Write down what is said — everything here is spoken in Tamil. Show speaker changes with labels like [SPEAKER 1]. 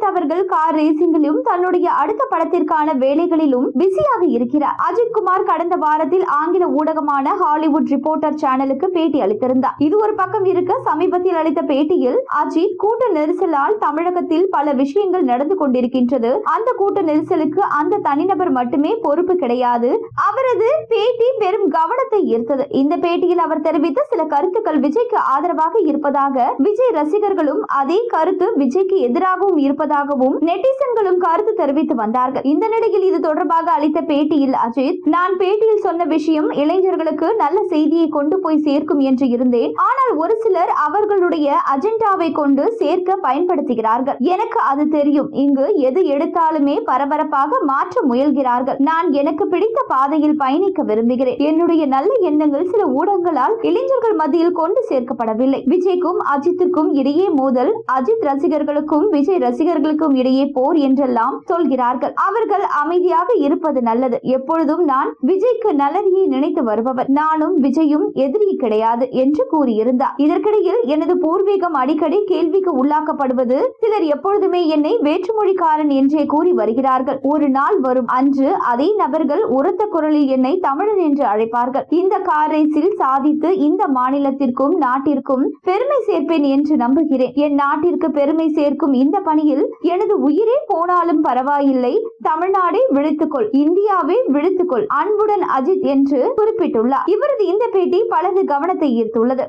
[SPEAKER 1] அஜித் அவர்கள் கார் ரேசிங்கிலும் தன்னுடைய அடுத்த படத்திற்கான வேலைகளிலும் பிஸியாக இருக்கிறார். அஜித் குமார் கடந்த வாரத்தில் ஆங்கில ஊடகமான ஹாலிவுட் ரிப்போர்ட்டர் சேனலுக்கு பேட்டி அளித்திருந்தார். இது ஒரு பக்கம் இருக்க, சமீபத்தில் அளித்த பேட்டியில் அஜித் கூட்ட நெரிசலால் தமிழகத்தில் பல விஷயங்கள் நடந்து கொண்டிருக்கின்றது, அந்த கூட்ட நெரிசலுக்கு அந்த தனிநபர் மட்டுமே பொறுப்பு கிடையாது. அவரது பேட்டி பெரும் கவனத்தை ஈர்த்தது. இந்த பேட்டியில் அவர் தெரிவித்த சில கருத்துக்கள் விஜய்க்கு ஆதரவாக இருப்பதாக, விஜய் ரசிகர்களும் அதே கருத்து விஜய்க்கு எதிராகவும் இருப்பதாகவும் நெட்டிசன்களும் கருத்து தெரிவித்து வந்தார்கள். இந்த நிலையில் இது தொடர்பாக அளித்த பேட்டியில் அஜித், நான் பேட்டியில் சொன்ன விஷயம் இளைஞர்களுக்கு நல்ல செய்தியை கொண்டு போய் சேர்க்கும் என்று இருந்தேன். ஆனால் ஒரு சிலர் அவர்களுடைய அஜெண்டாவை கொண்டு சேர்க்க பயன்படுத்துகிறார்கள். எனக்கு அது தெரியும். இங்கு எது எடுத்தாலுமே பரபரப்பாக மாற்ற முயல்கிறார்கள். நான் எனக்கு பிடித்த பாதையில் பயணிக்க விரும்புகிறேன். என்னுடைய நல்ல எண்ணங்கள் சில ஊடகங்களால் இளைஞர்கள் மத்தியில் கொண்டு சேர்க்கப்படவில்லை. விஜய்க்கும் அஜித்துக்கும் இடையே மோதல், அஜித் ரசிகர்களுக்கும் விஜய் ரசிகர்களுக்கும் இடையே போர் என்றெல்லாம் சொல்கிறார்கள். அவர்கள் அமைதியாக இருப்பது நல்லது. எப்பொழுதும் நான் விஜய்க்கு நல்லதையே நினைத்து வருபவர். நானும் விஜயும் எதிரி கிடையாது என்று கூறியிருந்தார். இதற்கிடையில் எனது பூர்வீகம் அடிக்கடி கேள்விக்கு உள்ளாக்கப்படுவது, சிலர் எப்பொழுதுமே என்னை வேற்றுமொழிக்காரன் என்றே கூறி வருகிறார்கள். ஒரு நாள் வரும், அன்று அதே நபர்கள் உரத்த குரலில் என்னை தமிழன் என்று அழைப்பார்கள். இந்த கார் ரேஸில் சாதித்து இந்த மாநிலத்திற்கும் நாட்டிற்கும் பெருமை சேர்ப்பேன் என்று நம்புகிறேன். என் நாட்டிற்கு பெருமை சேர்க்கும் இந்த பணியில் எனது உயிரே போனாலும் பரவாயில்லை. தமிழ்நாடே விழித்துக்கொள், இந்தியாவே விழித்துக்கொள், அன்புடன் அஜித் என்று குறிப்பிட்டுள்ளார். இவரது இந்த பேட்டி பலரது கவனத்தை ஈர்த்துள்ளது.